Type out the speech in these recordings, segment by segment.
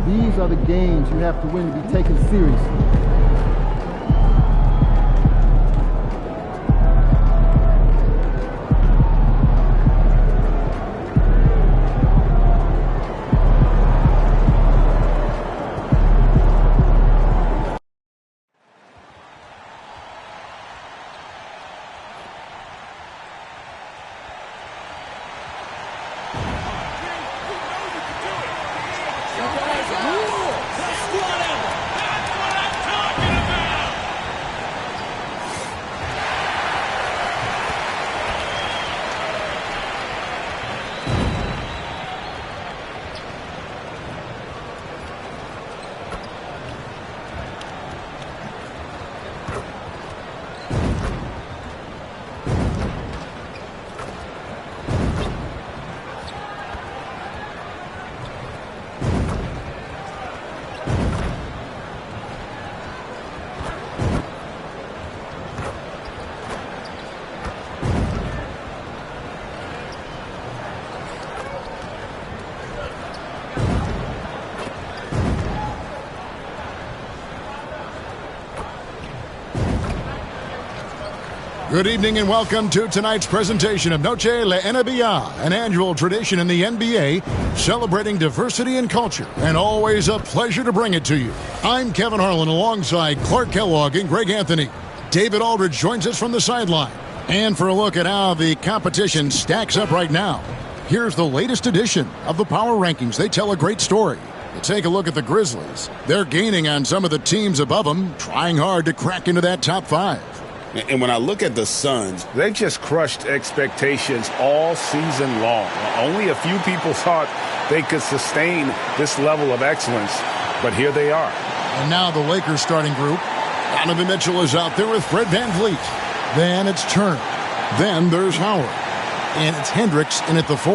These are the games you have to win to be taken seriously. Good evening and welcome to tonight's presentation of Noche La NBA, an annual tradition in the NBA celebrating diversity and culture, and always a pleasure to bring it to you. I'm Kevin Harlan alongside Clark Kellogg and Greg Anthony. David Aldridge joins us from the sideline. And for a look at how the competition stacks up right now, here's the latest edition of the Power Rankings. They tell a great story. You take a look at the Grizzlies. They're gaining on some of the teams above them, trying hard to crack into that top five. And when I look at the Suns, they've just crushed expectations all season long. Only a few people thought they could sustain this level of excellence, but here they are. And now the Lakers starting group. Donovan Mitchell is out there with Fred VanVleet. Then it's Turner. Then there's Howard. And it's Hendricks in at the 4.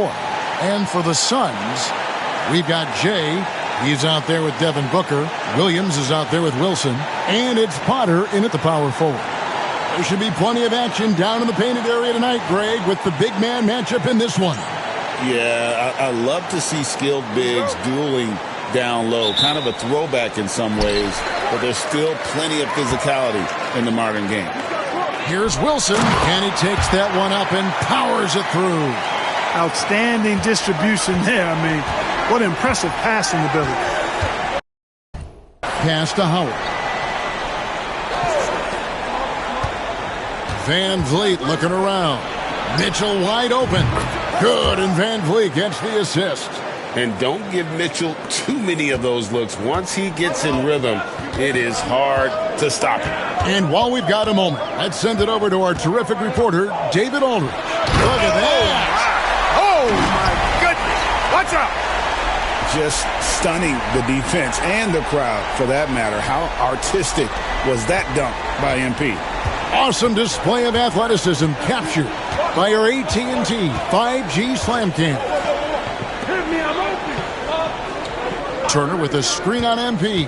And for the Suns, we've got Jay. He's out there with Devin Booker. Williams is out there with Wilson. And it's Potter in at the power forward. There should be plenty of action down in the painted area tonight, Greg, with the big man matchup in this one. Yeah, I love to see skilled bigs dueling down low. Kind of a throwback in some ways, but there's still plenty of physicality in the modern game. Here's Wilson, and he takes that one up and powers it through. Outstanding distribution there. I mean, what impressive passing ability. Pass to Howard. VanVleet looking around. Mitchell wide open. Good, and VanVleet gets the assist. And don't give Mitchell too many of those looks. Once he gets in rhythm, it is hard to stop him. And while we've got a moment, let's send it over to our terrific reporter, David Aldridge. Look at that. Oh, my goodness. Watch out. Just stunning the defense and the crowd, for that matter. How artistic was that dunk by MP? Awesome display of athleticism captured by our AT&T 5G Slam Cam. Turner with a screen on MP.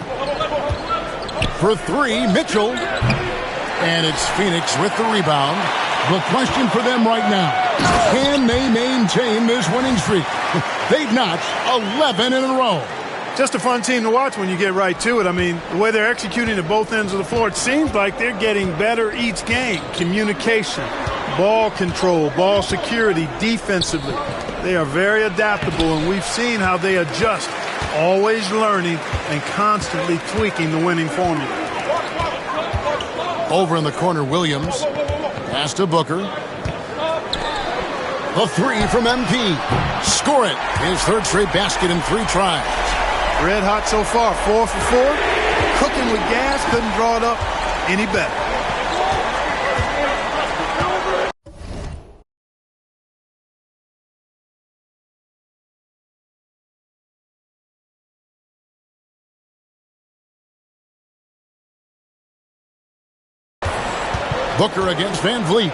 For 3, Mitchell. And it's Phoenix with the rebound. The question for them right now, can they maintain this winning streak? They've notched 11 in a row. Just a fun team to watch when you get right to it. I mean, the way they're executing at both ends of the floor, it seems like they're getting better each game. Communication, ball control, ball security, defensively. They are very adaptable, and we've seen how they adjust, always learning and constantly tweaking the winning formula. Over in the corner, Williams. Pass to Booker. The three from MP. Score it. His third straight basket in 3 tries. Red hot so far, 4 for 4. Cooking with gas, couldn't draw it up any better. Booker against Van Vliet.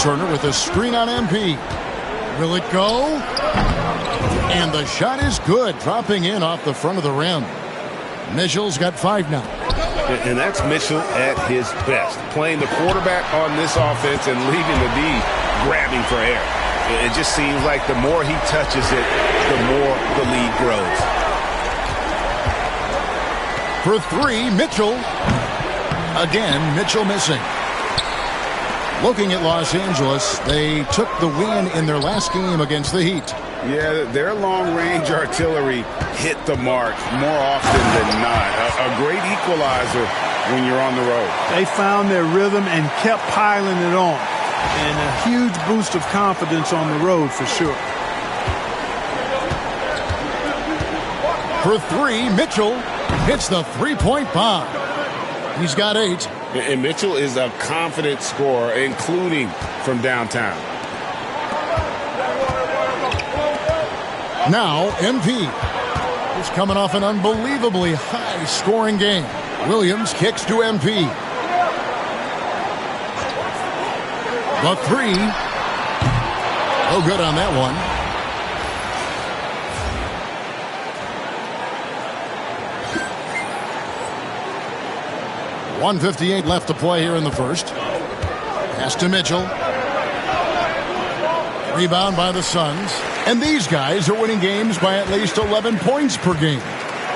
Turner with a screen on MP. Will it go? And the shot is good, dropping in off the front of the rim. Mitchell's got 5 now. And that's Mitchell at his best, playing the quarterback on this offense and leaving the D grabbing for air. It just seems like the more he touches it, the more the lead grows. For 3, Mitchell. Again, Mitchell missing. Looking at Los Angeles, they took the win in their last game against the Heat. Yeah, their long-range artillery hit the mark more often than not. A great equalizer when you're on the road. They found their rhythm and kept piling it on. And a huge boost of confidence on the road for sure. For 3, Mitchell hits the three-point bomb. He's got 8. And Mitchell is a confident scorer, including from downtown. Now, MP is coming off an unbelievably high-scoring game. Williams kicks to MP. The 3. No good on that one. .158 left to play here in the first. Pass to Mitchell. Rebound by the Suns. And these guys are winning games by at least 11 points per game.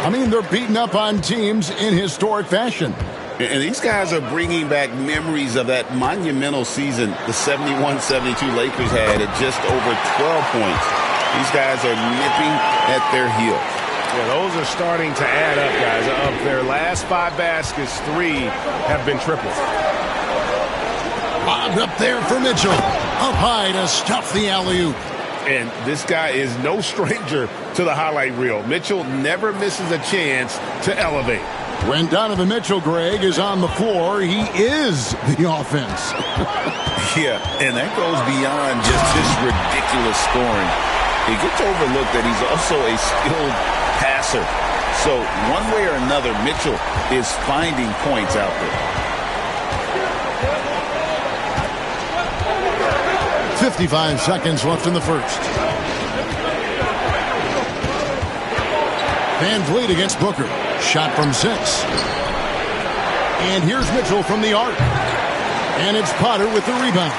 I mean, they're beating up on teams in historic fashion. And these guys are bringing back memories of that monumental season the 71-72 Lakers had at just over 12 points. These guys are nipping at their heels. Yeah, those are starting to add up, guys. Of their last 5 baskets, 3 have been triples. Lobbed up there for Mitchell. Up high to stuff the alley-oop. And this guy is no stranger to the highlight reel. Mitchell never misses a chance to elevate. When Donovan Mitchell, Greg, is on the floor, he is the offense. Yeah, and that goes beyond just his ridiculous scoring. It gets overlooked that he's also a skilled passer. So one way or another, Mitchell is finding points out there. 55 seconds left in the first. Van Vliet against Booker. Shot from 6. And here's Mitchell from the arc. And it's Potter with the rebound.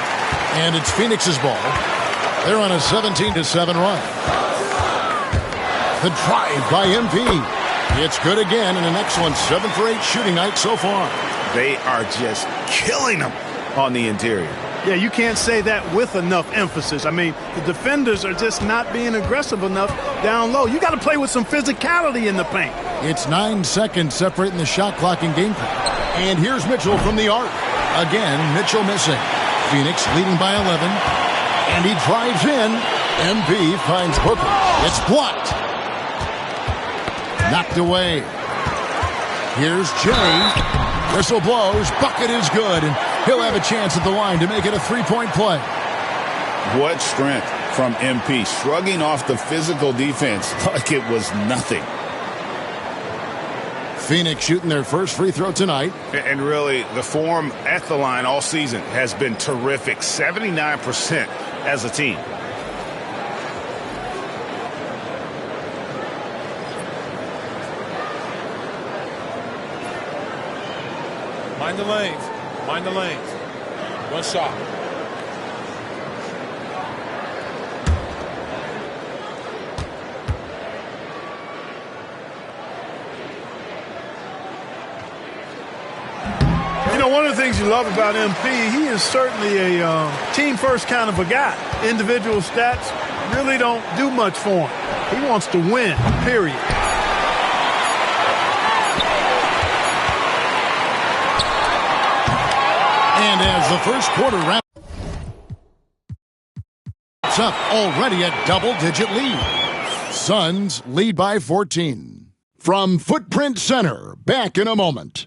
And it's Phoenix's ball. They're on a 17-7 run. The drive by MP. It's good again, and an excellent 7 for 8 shooting night so far. They are just killing them on the interior. Yeah, you can't say that with enough emphasis. I mean, the defenders are just not being aggressive enough down low. You got to play with some physicality in the paint. It's 9 seconds separating the shot clock and game clock. And here's Mitchell from the arc. Again, Mitchell missing. Phoenix leading by 11. And he drives in. MP finds Booker. It's blocked. Knocked away. Here's Jay. Whistle blows. Bucket is good. And he'll have a chance at the line to make it a 3-point play. What strength from MP, shrugging off the physical defense like it was nothing. Phoenix shooting their first free throw tonight. And really, the form at the line all season has been terrific. 79% as a team. Mind the lanes. Mind the lanes. One shot. You know, one of the things you love about MP, he is certainly a team-first kind of a guy. Individual stats really don't do much for him. He wants to win, period. And And as the first quarter wraps up, already a double-digit lead. Suns lead by 14. From Footprint Center, back in a moment.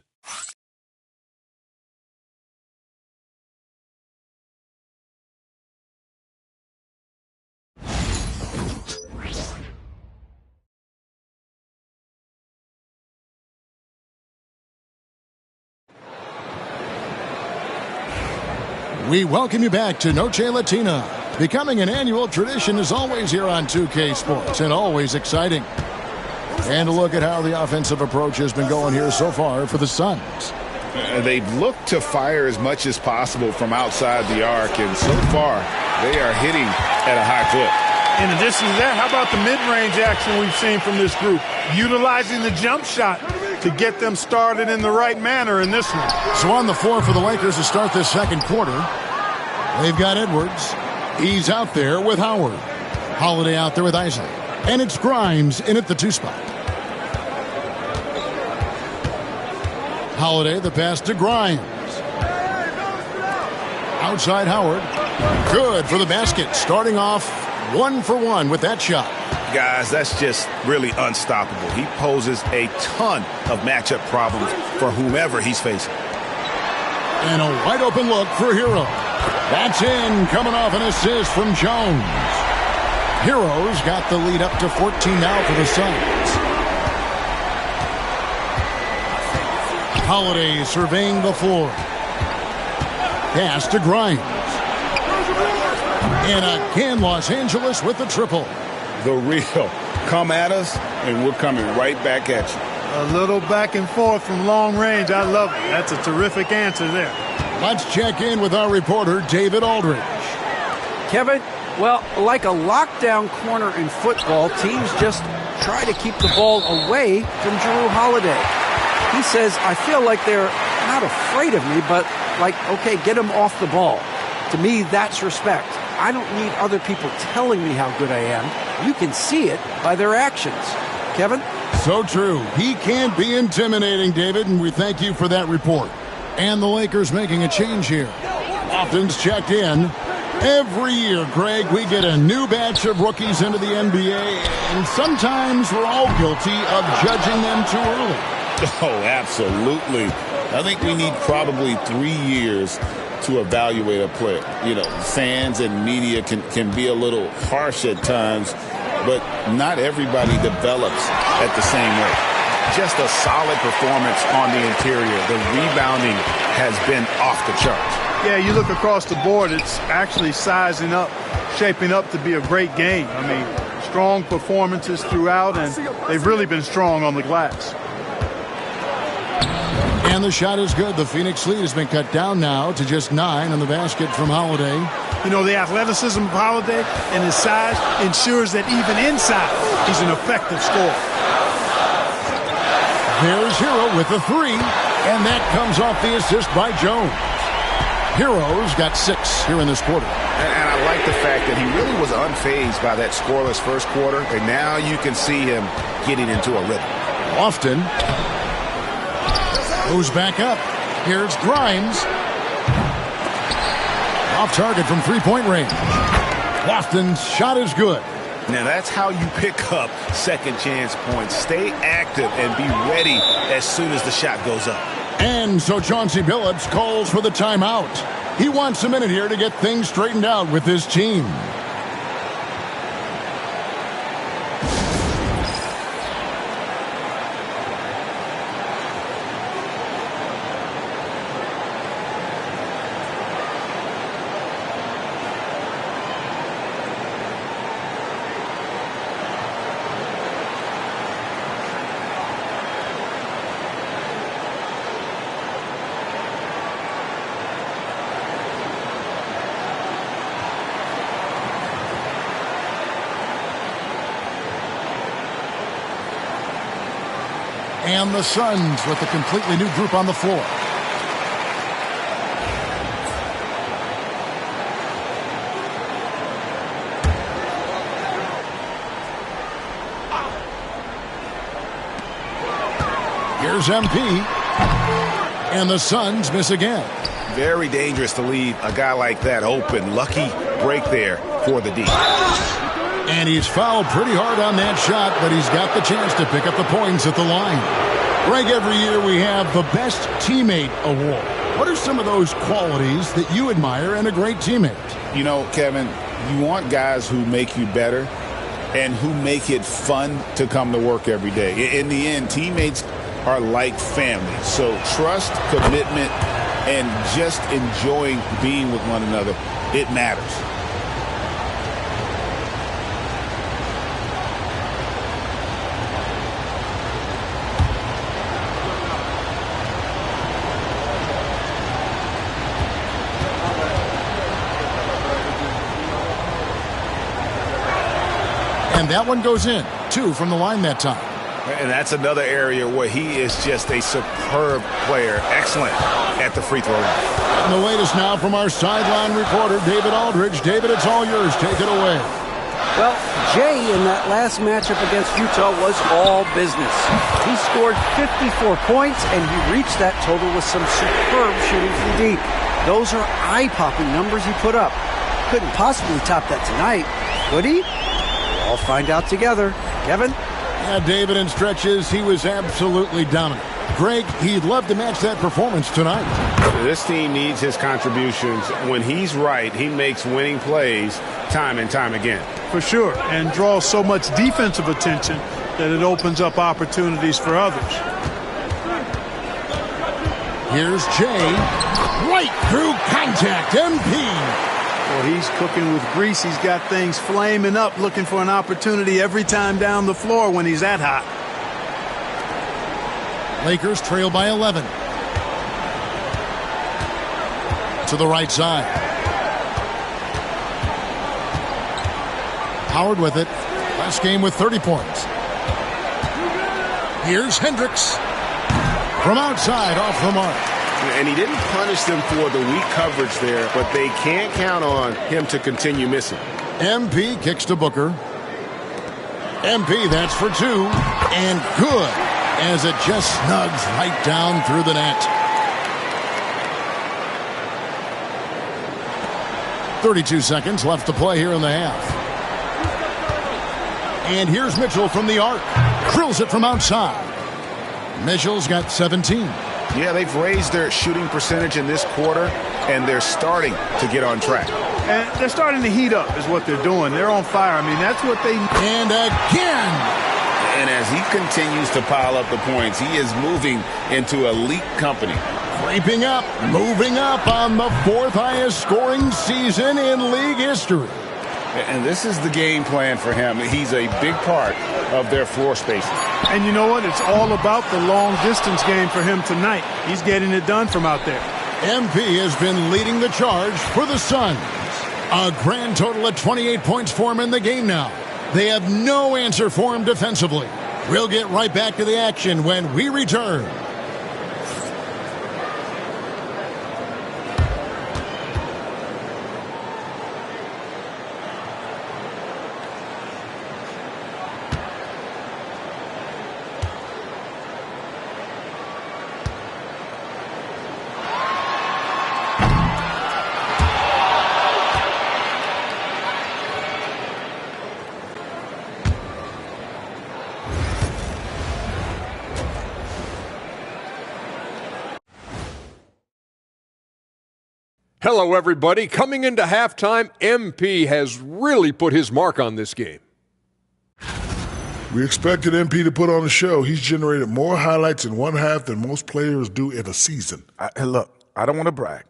We welcome you back to Noche Latina. Becoming an annual tradition is always here on 2K Sports and always exciting. And a look at how the offensive approach has been going here so far for the Suns. They've looked to fire as much as possible from outside the arc, and so far they are hitting at a high clip. In addition to that, how about the mid-range action we've seen from this group? Utilizing the jump shot to get them started in the right manner in this one. So on the floor for the Lakers to start this second quarter, they've got Edwards. He's out there with Howard. Holiday out there with Isaac. And it's Grimes in at the 2 spot. Holiday, the pass to Grimes. Outside Howard. Good for the basket. Starting off 1 for 1 with that shot. Guys, that's just really unstoppable. He poses a ton of matchup problems for whomever he's facing. And a wide open look for Hero. That's in, coming off an assist from Jones. Hero's got the lead up to 14 now for the Suns. Holiday surveying the floor. Pass to Grimes. And again, Los Angeles with the triple. The real. Come at us, and we're coming right back at you. A little back and forth from long range. I love it. That's a terrific answer there. Let's check in with our reporter, David Aldridge. Kevin, well, like a lockdown corner in football, teams just try to keep the ball away from Jrue Holiday. He says, I feel like they're not afraid of me, but like, okay, get him off the ball. To me, that's respect. I don't need other people telling me how good I am. You can see it by their actions. Kevin? So true. He can be intimidating, David, and we thank you for that report. And the Lakers making a change here. Lofton's checked in. Every year, Greg, we get a new batch of rookies into the NBA, and sometimes we're all guilty of judging them too early. Oh, absolutely. I think we need probably 3 years to evaluate a player. You know, fans and media can be a little harsh at times, but not everybody develops at the same rate. Just a solid performance on the interior. The rebounding has been off the charts. Yeah, you look across the board, it's actually sizing up, shaping up to be a great game. I mean, strong performances throughout, and they've really been strong on the glass. And the shot is good. The Phoenix lead has been cut down now to just 9 on the basket from Holiday. You know, the athleticism of Holiday and his size ensures that even inside, he's an effective scorer. There's Hero with the 3, and that comes off the assist by Jones. Hero's got 6 here in this quarter. And I like the fact that he really was unfazed by that scoreless first quarter, and now you can see him getting into a rhythm. Lofton moves back up. Here's Grimes. Off target from three-point range. Lofton's shot is good. Now that's how you pick up second chance points. Stay active and be ready as soon as the shot goes up. And so Chauncey Billups calls for the timeout. He wants a minute here to get things straightened out with his team. And the Suns with a completely new group on the floor. Here's MP. And the Suns miss again. Very dangerous to leave a guy like that open. Lucky break there for the D. And he's fouled pretty hard on that shot, but he's got the chance to pick up the points at the line. Greg, every year we have the Best Teammate Award. What are some of those qualities that you admire in a great teammate? You know, Kevin, you want guys who make you better and who make it fun to come to work every day. In the end, teammates are like family. So trust, commitment, and just enjoying being with one another, it matters. And that one goes in. 2 from the line that time. And that's another area where he is just a superb player. Excellent at the free throw line. And the latest now from our sideline reporter, David Aldridge. David, it's all yours. Take it away. Well, Jay in that last matchup against Utah was all business. He scored 54 points, and he reached that total with some superb shooting from deep. Those are eye-popping numbers he put up. Couldn't possibly top that tonight, could he? We'll find out together. Kevin? Yeah, David, in stretches, he was absolutely dominant. Greg, he'd love to match that performance tonight. This team needs his contributions. When he's right, he makes winning plays time and time again. For sure, and draws so much defensive attention that it opens up opportunities for others. Here's Jay. Right through contact. MP. Well, he's cooking with grease. He's got things flaming up, looking for an opportunity every time down the floor when he's that hot. Lakers trail by 11. To the right side. Howard with it. Last game with 30 points. Here's Hendricks. From outside, off the mark. And he didn't punish them for the weak coverage there, but they can't count on him to continue missing. MP kicks to Booker. MP, that's for 2. And good, as it just snugs right down through the net. 32 seconds left to play here in the half. And here's Mitchell from the arc. Drills it from outside. Mitchell's got 17. Yeah, they've raised their shooting percentage in this quarter, and they're starting to get on track. And they're starting to heat up is what they're doing. They're on fire. I mean, that's what they... And again! And as he continues to pile up the points, he is moving into elite company. Creeping up, moving up on the 4th highest scoring season in league history. And this is the game plan for him. He's a big part of their floor spacing. And you know what? It's all about the long-distance game for him tonight. He's getting it done from out there. MP has been leading the charge for the Suns. A grand total of 28 points for him in the game now. They have no answer for him defensively. We'll get right back to the action when we return. Hello, everybody. Coming into halftime, MP has really put his mark on this game. We expected MP to put on a show. He's generated more highlights in one half than most players do in a season. Look, I don't want to brag,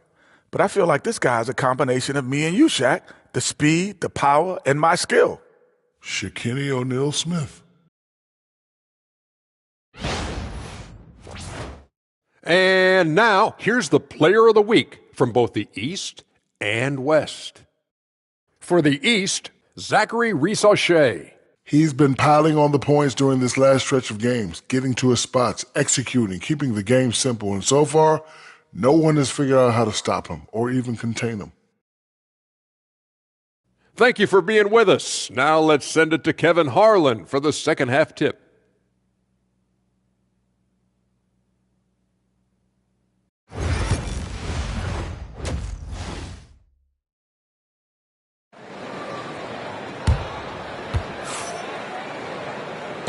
but I feel like this guy's a combination of me and you, Shaq. The speed, the power, and my skill. Shaquille O'Neal Smith. And now, here's the player of the week from both the East and West. For the East, Zachary Reese-O'Shea. He's been piling on the points during this last stretch of games, getting to his spots, executing, keeping the game simple. And so far, no one has figured out how to stop him or even contain him. Thank you for being with us. Now let's send it to Kevin Harlan for the second half tip.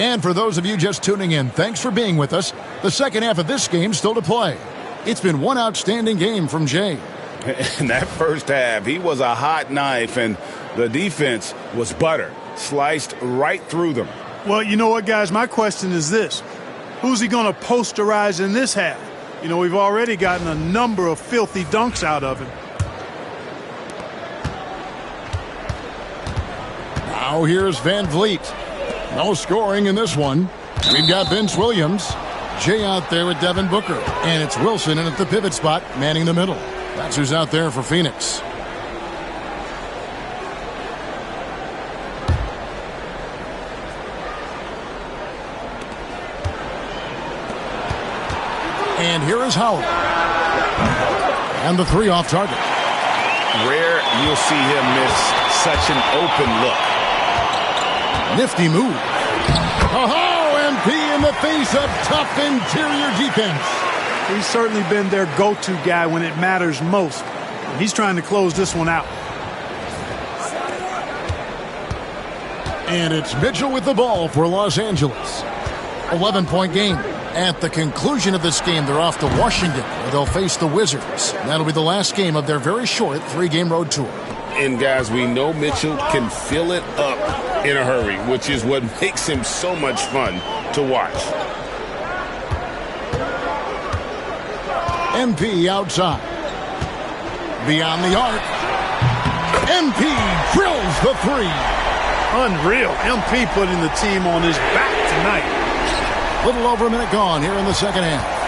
And for those of you just tuning in, thanks for being with us. The second half of this game still to play. It's been one outstanding game from Jay. In that first half, he was a hot knife, and the defense was butter, sliced right through them. Well, you know what, guys? My question is this. Who's he going to posterize in this half? You know, we've already gotten a number of filthy dunks out of him. Now here's Van Vliet. No scoring in this one. We've got Vince Williams. Jay out there with Devin Booker. And it's Wilson in at the pivot spot, manning the middle. That's who's out there for Phoenix. And here is Howard. And the three off target. Rare you'll see him miss such an open look. Nifty move. Oh, MP in the face of tough interior defense. He's certainly been their go-to guy when it matters most. He's trying to close this one out. And it's Mitchell with the ball for Los Angeles. 11-point game. At the conclusion of this game, they're off to Washington, where they'll face the Wizards. That'll be the last game of their very short 3-game road tour. And, guys, we know Mitchell can fill it up in a hurry, which is what makes him so much fun to watch. MP outside. Beyond the arc. MP drills the three. Unreal. MP putting the team on his back tonight. Little over a minute gone here in the second half.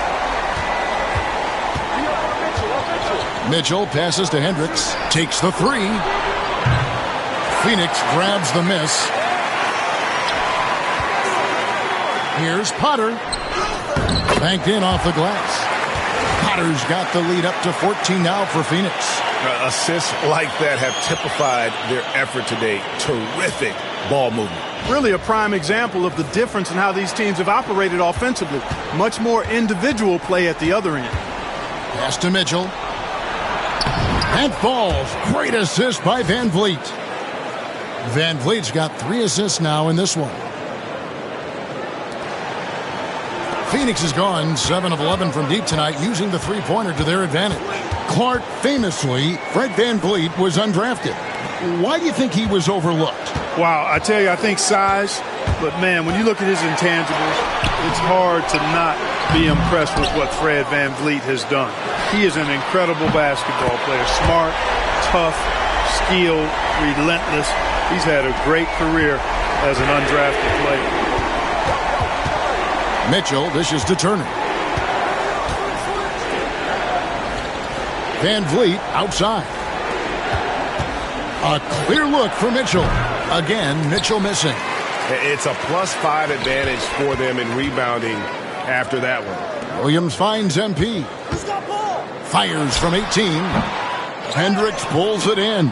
Mitchell passes to Hendricks. Takes the three. Phoenix grabs the miss. Here's Potter. Banked in off the glass. Potter's got the lead up to 14 now for Phoenix. Assists like that have typified their effort today. Terrific ball movement. Really a prime example of the difference in how these teams have operated offensively. Much more individual play at the other end. Pass to Mitchell. And falls. Great assist by Van Vliet. Van Vliet's got 3 assists now in this one. Phoenix has gone 7 of 11 from deep tonight, using the three-pointer to their advantage. Clark famously, Fred Van Vliet was undrafted. Why do you think he was overlooked? Wow, I tell you, I think size, but man, when you look at his intangibles, it's hard to not be impressed with what Fred Van Vliet has done. He is an incredible basketball player, smart, tough, skilled, relentless. He's had a great career as an undrafted player. Mitchell dishes to Turner. Van Vliet outside. A clear look for Mitchell. Again, Mitchell missing. It's a +5 advantage for them in rebounding after that one. Williams finds MP. Fires from 18. Hendricks pulls it in.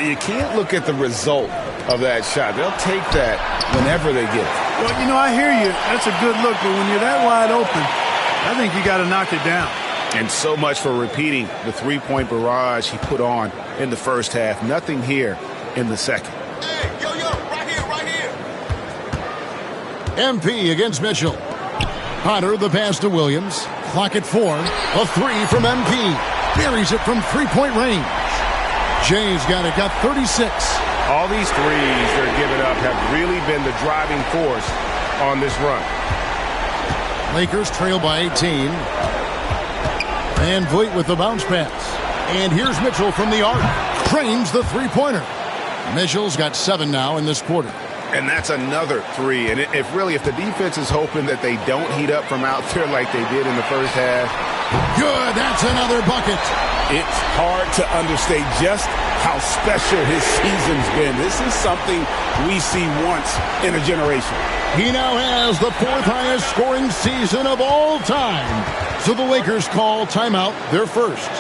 You can't look at the result of that shot. They'll take that whenever they get it. Well, you know, I hear you. That's a good look, but when you're that wide open, I think you got to knock it down. And so much for repeating the three-point barrage he put on in the first half. Nothing here in the second. Hey, yo, right here. MP against Mitchell. Potter the pass to Williams. Clock at 4. A three from MP. Buries it from three-point range. Jay's got 36. All these threes they're giving up have really been the driving force on this run. Lakers trail by 18. Van Vliet with the bounce pass. And here's Mitchell from the arc. Trains the three-pointer. Mitchell's got 7 now in this quarter. And that's another three. And if the defense is hoping that they don't heat up from out there like they did in the first half. Good, that's another bucket. It's hard to understate just how special his season's been. This is something we see once in a generation. He now has the 4th highest scoring season of all time. So the Lakers call timeout, their first.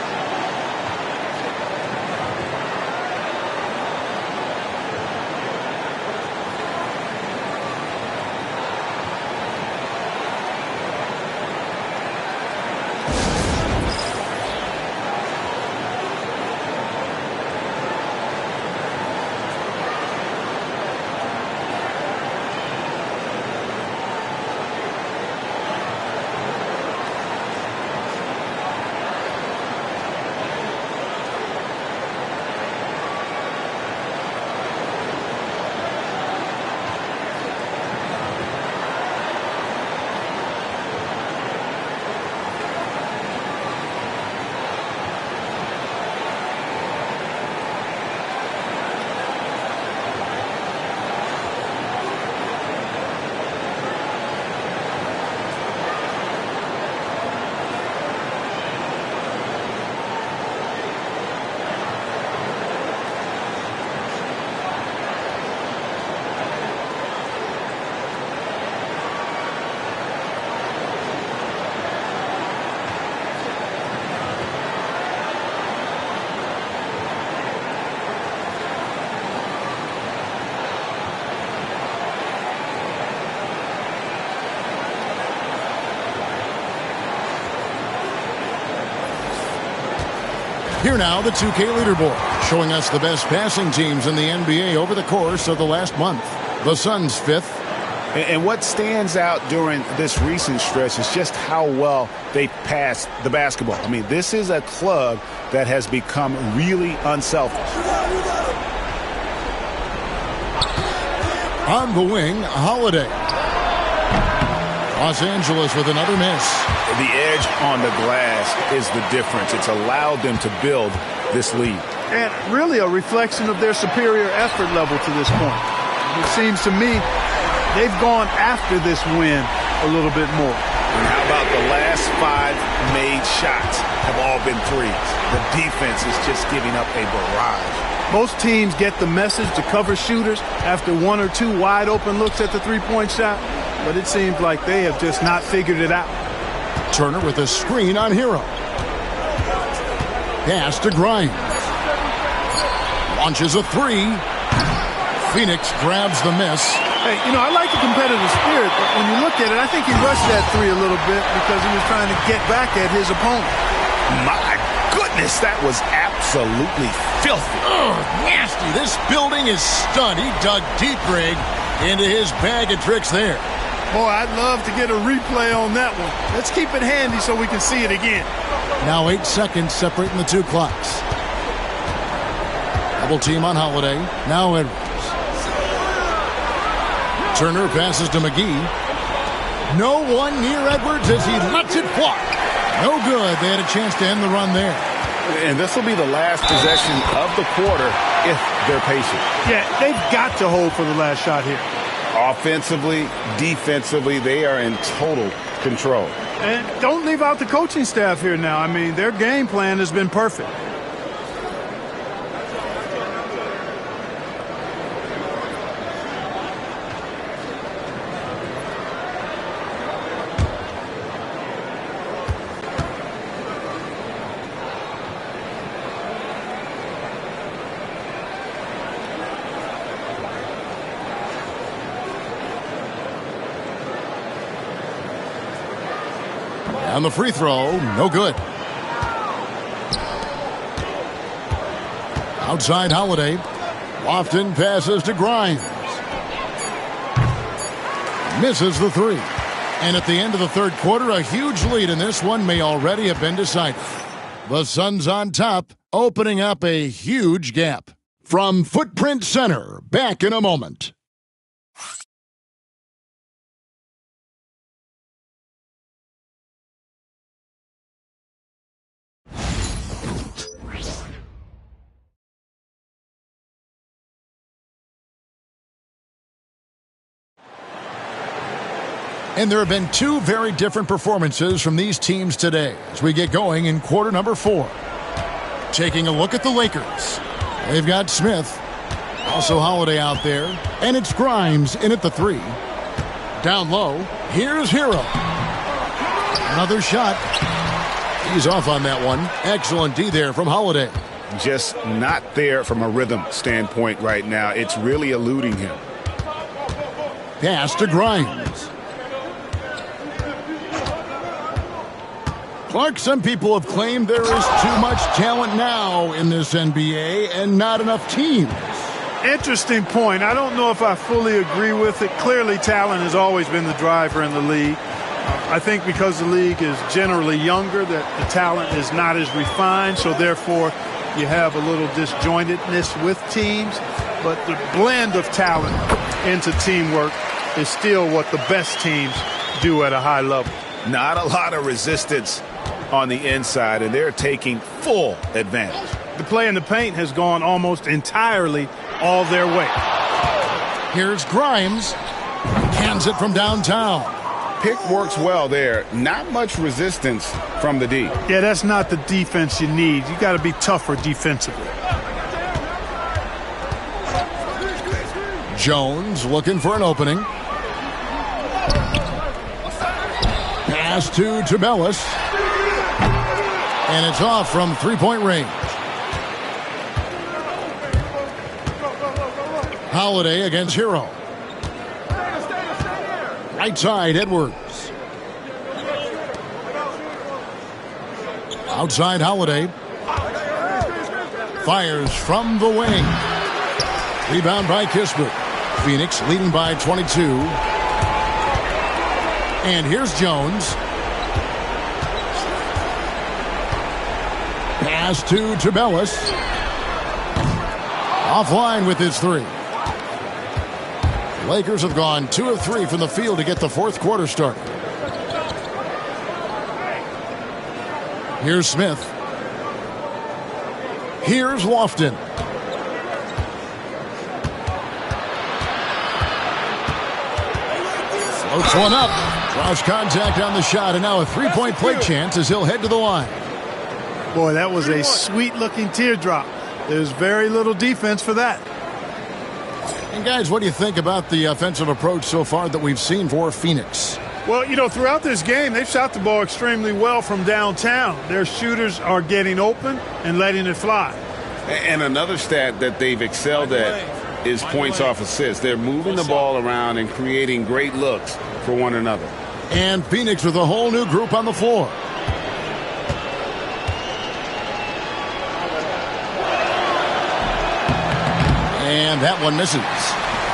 Here now, the 2K leaderboard, showing us the best passing teams in the NBA over the course of the last month. The Suns 5th. And what stands out during this recent stretch is just how well they pass the basketball. I mean, this is a club that has become really unselfish. On the wing, Holiday. Los Angeles with another miss. The edge on the glass is the difference. It's allowed them to build this lead. And really a reflection of their superior effort level to this point. It seems to me they've gone after this win a little bit more. And how about the last 5 made shots have all been threes? The defense is just giving up a barrage. Most teams get the message to cover shooters after 1 or 2 wide open looks at the three-point shot, but it seems like they have just not figured it out. Turner with a screen on Hero. Pass to Grimes. Launches a 3. Phoenix grabs the miss. Hey, I like the competitive spirit, but when you look at it, I think he rushed that 3 a little bit because he was trying to get back at his opponent. My goodness, that was absolutely filthy. Oh, nasty. This building is stunned. He dug deep, Greg, into his bag of tricks there. Boy, I'd love to get a replay on that one. Let's keep it handy so we can see it again. Now 8 seconds separating the 2 clocks. Double team on Holiday. Now Edwards. Turner passes to McGee. No one near Edwards as he lets it fly. No good. They had a chance to end the run there. And this will be the last possession of the quarter if they're patient. Yeah, they've got to hold for the last shot here. Offensively, defensively, they are in total control. And don't leave out the coaching staff here now. I mean, their game plan has been perfect. On the free throw, no good. Outside Holiday. Lofton passes to Grimes. Misses the 3. And at the end of the third quarter, a huge lead in this one may already have been decided. The Suns on top, opening up a huge gap. From Footprint Center, back in a moment. And there have been 2 very different performances from these teams today as we get going in quarter number 4. Taking a look at the Lakers. They've got Smith, also Holiday out there, and it's Grimes in at the 3. Down low, here's Hero. Another shot. He's off on that one. Excellent D there from Holiday. Just not there from a rhythm standpoint right now. It's really eluding him. Pass to Grimes. Clark, some people have claimed there is too much talent now in this NBA and not enough teams. Interesting point. I don't know if I fully agree with it. Clearly, talent has always been the driver in the league. I think because the league is generally younger, that the talent is not as refined, so therefore you have a little disjointedness with teams. But the blend of talent into teamwork is still what the best teams do at a high level. Not a lot of resistance on the inside, and they're taking full advantage. The play in the paint has gone almost entirely all their way. Here's Grimes. Cans it from downtown. Pick works well there. Not much resistance from the D. Yeah, that's not the defense you need. You got to be tougher defensively. Jones looking for an opening. Pass to Tubelis. And it's off from three-point range. Holiday against Hero. Right side, Edwards. Outside, Holiday. Fires from the wing. Rebound by Kispert. Phoenix leading by 22. And here's Jones. Pass to Tubelis. Offline with his three. Lakers have gone 2 of 3 from the field to get the fourth quarter started. Here's Smith. Here's Lofton. Floats one up. Draws contact on the shot, and now a three-point play chance as he'll head to the line. Boy, that was a sweet-looking teardrop. There's very little defense for that. And guys, what do you think about the offensive approach so far that we've seen for Phoenix? Well, you know, throughout this game, they've shot the ball extremely well from downtown. Their shooters are getting open and letting it fly. And another stat that they've excelled at is points off assists. They're moving the ball around and creating great looks for one another. And Phoenix with a whole new group on the floor. And that one misses.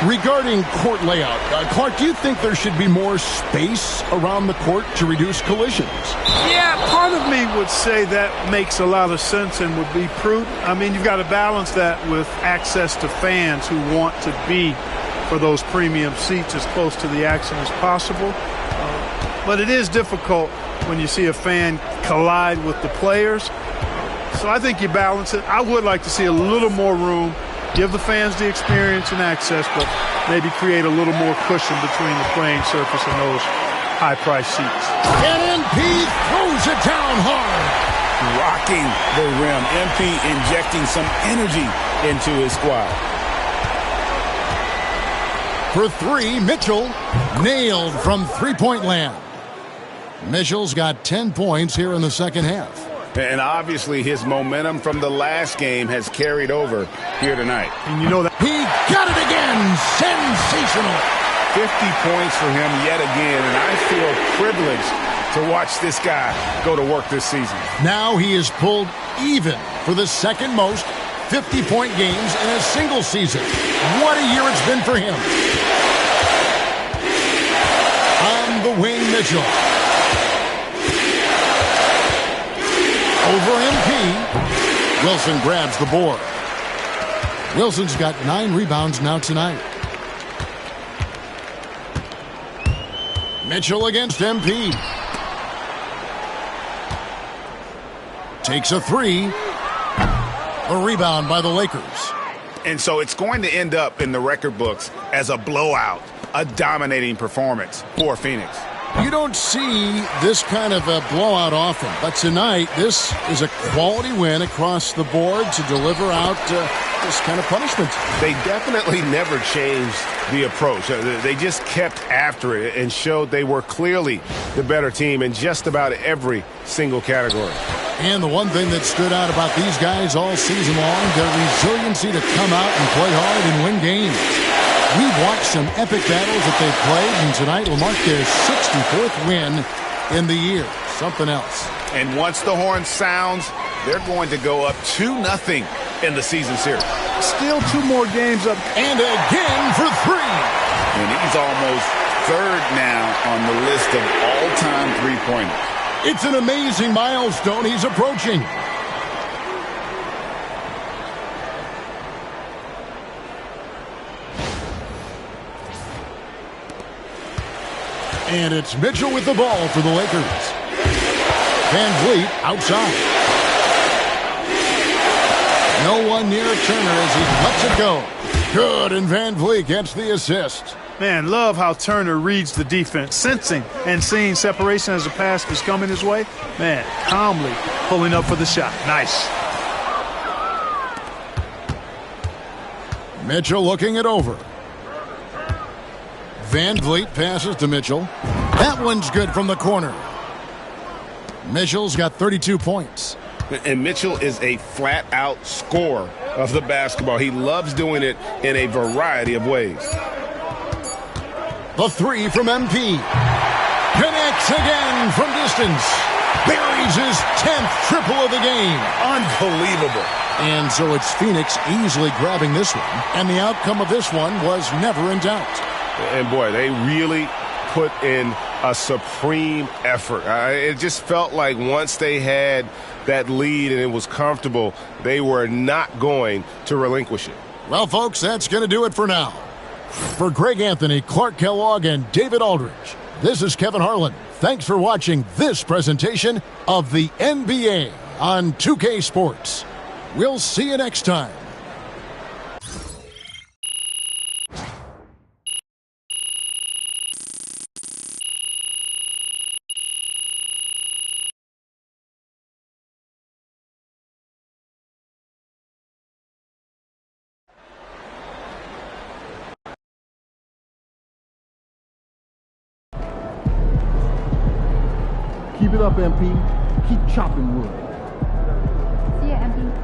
Regarding court layout, Clark, do you think there should be more space around the court to reduce collisions? Yeah, part of me would say that makes a lot of sense and would be prudent. I mean, you've got to balance that with access to fans who want to be for those premium seats as close to the action as possible. But it is difficult when you see a fan collide with the players. So I think you balance it. I would like to see a little more room. Give the fans the experience and access, but maybe create a little more cushion between the playing surface and those high-priced seats. And MP throws it down hard. Rocking the rim. MP injecting some energy into his squad. For three, Mitchell nailed from three-point land. Mitchell's got 10 points here in the second half. And obviously his momentum from the last game has carried over here tonight. And you know that he got it again. Sensational. 50 points for him yet again, and I feel privileged to watch this guy go to work this season. Now he is pulled even for the second most 50-point games in a single season. What a year it's been for him. On the wing, Mitchell. Over MP. Wilson grabs the board. Wilson's got 9 rebounds now tonight. Mitchell against MP. Takes a three. A rebound by the Lakers. And so it's going to end up in the record books as a blowout, a dominating performance for Phoenix. You don't see this kind of a blowout often, but tonight this is a quality win across the board to deliver out this kind of punishment. They definitely never changed the approach. They just kept after it and showed they were clearly the better team in just about every single category. And the one thing that stood out about these guys all season long, their resiliency to come out and play hard and win games. We've watched some epic battles that they've played, and tonight will mark their 64th win in the year. Something else. And once the horn sounds, they're going to go up 2-0 in the season series. Still 2 more games up. And again for 3. And he's almost third now on the list of all-time three-pointers. It's an amazing milestone he's approaching. And it's Mitchell with the ball for the Lakers. Van Vliet outside. No one near Turner as he lets it go. Good, and Van Vliet gets the assist. Man, love how Turner reads the defense, sensing and seeing separation as the pass is coming his way. Man, calmly pulling up for the shot. Nice. Mitchell looking it over. Van Vliet passes to Mitchell. That one's good from the corner. Mitchell's got 32 points. And Mitchell is a flat-out scorer of the basketball. He loves doing it in a variety of ways. The three from MP. Connects again from distance. buries his 10th triple of the game. Unbelievable. And so it's Phoenix easily grabbing this one, and the outcome of this one was never in doubt. And boy, they really put in a supreme effort. It just felt like once they had that lead and it was comfortable, they were not going to relinquish it. Well, folks, that's going to do it for now. For Greg Anthony, Clark Kellogg, and David Aldridge, this is Kevin Harlan. Thanks for watching this presentation of the NBA on 2K Sports. We'll see you next time. Keep it up, MP. Keep chopping wood. See ya, MP.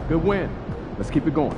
Good win. Let's keep it going.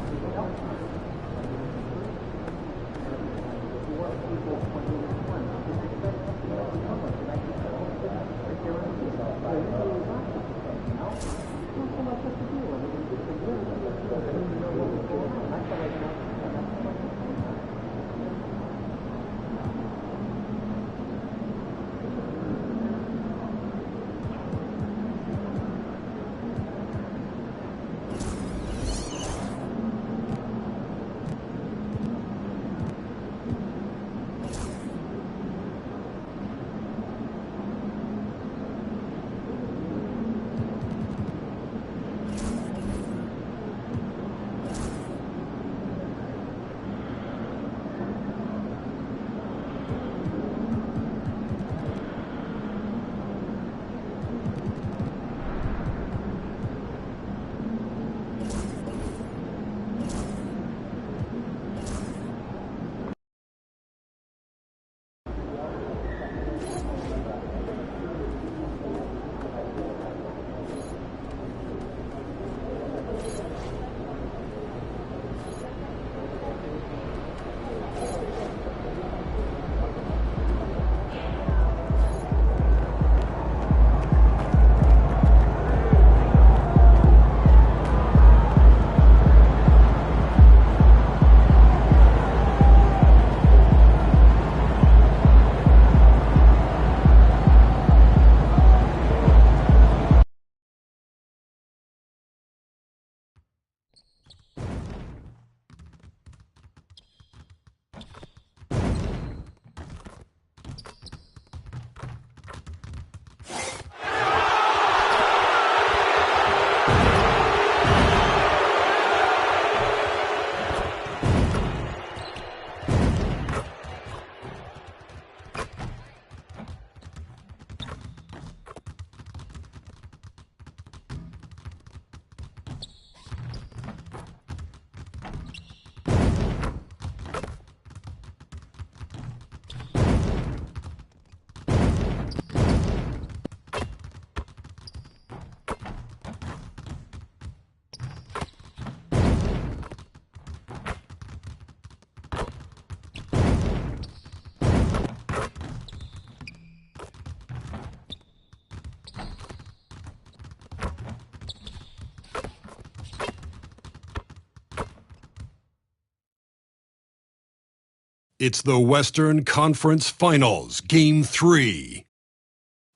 It's the Western Conference Finals, Game 3.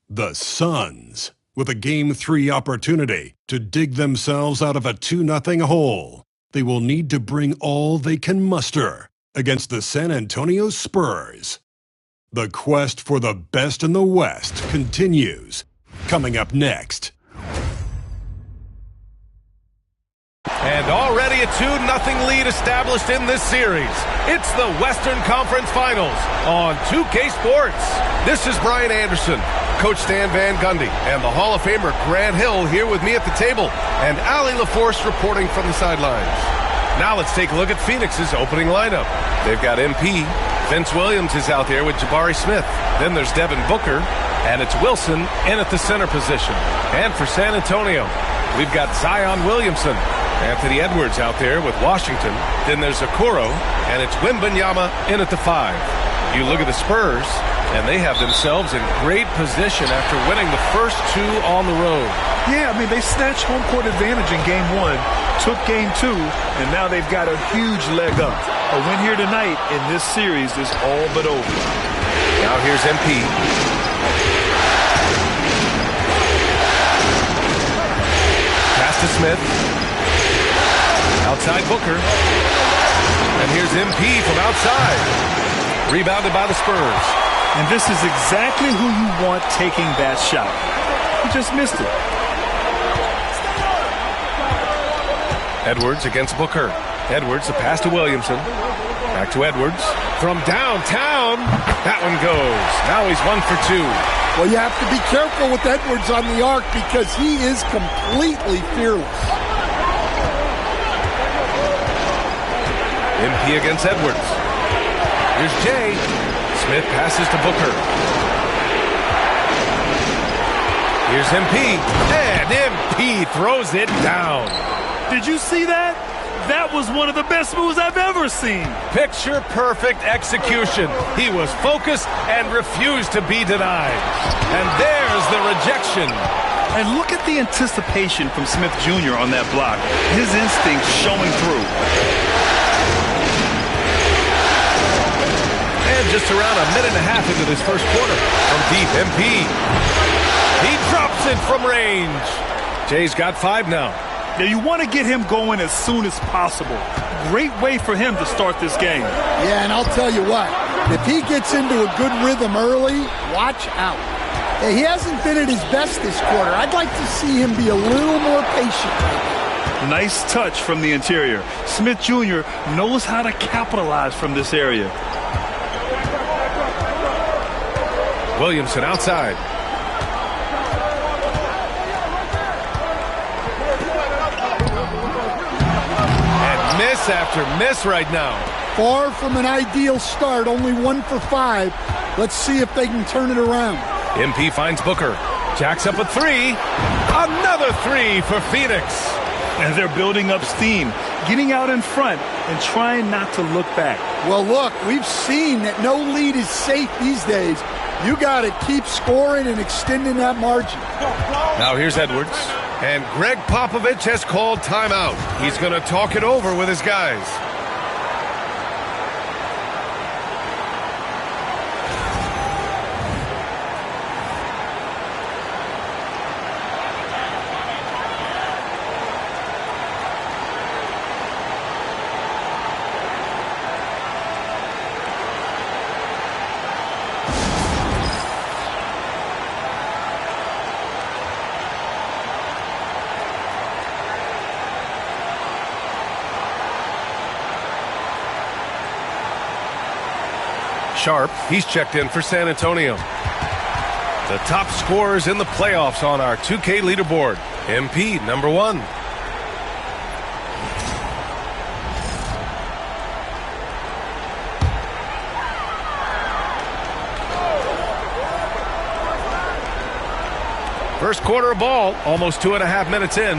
The Suns, with a Game 3 opportunity to dig themselves out of a 2-0 hole. They will need to bring all they can muster against the San Antonio Spurs. The quest for the best in the West continues. Coming up next. And already a 2-0 lead established in this series. It's the Western Conference Finals on 2K Sports. This is Brian Anderson, Coach Stan Van Gundy, and the Hall of Famer Grant Hill here with me at the table, and Allie LaForce reporting from the sidelines. Now let's take a look at Phoenix's opening lineup. They've got MP. Vince Williams is out there with Jabari Smith. Then there's Devin Booker, and it's Wilson in at the center position. And for San Antonio, we've got Zion Williamson. Anthony Edwards out there with Washington. Then there's Okoro, and it's Wembanyama in at the 5. You look at the Spurs, and they have themselves in great position after winning the first 2 on the road. Yeah, I mean, they snatched home court advantage in Game 1, took Game 2, and now they've got a huge leg up. A win here tonight in this series is all but over. Now here's MP. Pass to Smith. Outside Booker. And here's MP from outside. Rebounded by the Spurs. And this is exactly who you want taking that shot. He just missed it. Edwards against Booker. Edwards, a pass to Williamson. Back to Edwards. From downtown, that one goes. Now he's 1 for 2. Well, you have to be careful with Edwards on the arc because he is completely fearless. MP against Edwards. Here's Jay. Smith passes to Booker. Here's MP. And MP throws it down. Did you see that? That was one of the best moves I've ever seen. Picture-perfect execution. He was focused and refused to be denied. And there's the rejection. And look at the anticipation from Smith Jr. on that block. His instincts showing through. And just around a minute and a half into this first quarter, from deep, MP. He drops it from range. Jay's got 5 now. Yeah, you want to get him going as soon as possible. Great way for him to start this game. Yeah, and I'll tell you what, if he gets into a good rhythm early, watch out. He hasn't been at his best this quarter. I'd like to see him be a little more patient right now. Nice touch from the interior. Smith Jr. knows how to capitalize from this area. Williamson outside. And miss after miss right now. Far from an ideal start, only 1 for 5. Let's see if they can turn it around. MP finds Booker. Jacks up a 3. Another 3 for Phoenix. And they're building up steam, getting out in front and trying not to look back. Well, look, we've seen that no lead is safe these days. You got to keep scoring and extending that margin. Now here's Edwards. And Greg Popovich has called timeout. He's going to talk it over with his guys. Sharp, he's checked in for San Antonio. The top scorers in the playoffs on our 2K leaderboard. MP, number 1. First quarter of ball, almost 2.5 minutes in.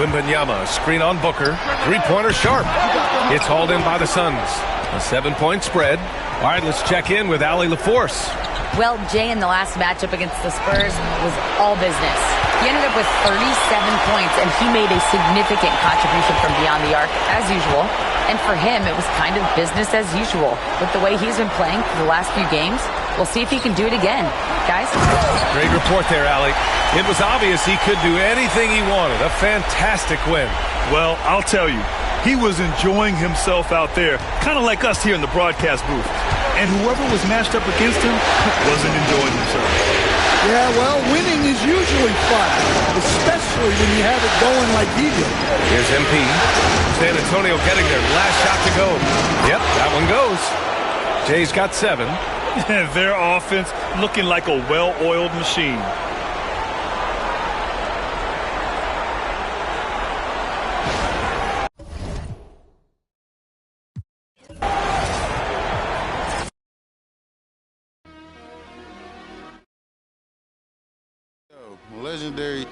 Wembanyama, screen on Booker. 3-pointer Sharp. It's hauled in by the Suns. A 7-point spread. All right, let's check in with Allie LaForce. Well, Jay, in the last matchup against the Spurs was all business. He ended up with 37 points, and he made a significant contribution from beyond the arc, as usual. And for him, it was kind of business as usual. With the way he's been playing for the last few games, we'll see if he can do it again. Guys? Great report there, Allie. It was obvious he could do anything he wanted. A fantastic win. Well, I'll tell you, he was enjoying himself out there, kind of like us here in the broadcast booth. And whoever was matched up against him wasn't enjoying himself. Yeah, well, winning is usually fun, especially when you have it going like he did. Here's MP. San Antonio getting their last shot to go. Yep, that one goes. Jay's got 7. Their offense looking like a well-oiled machine. Legendary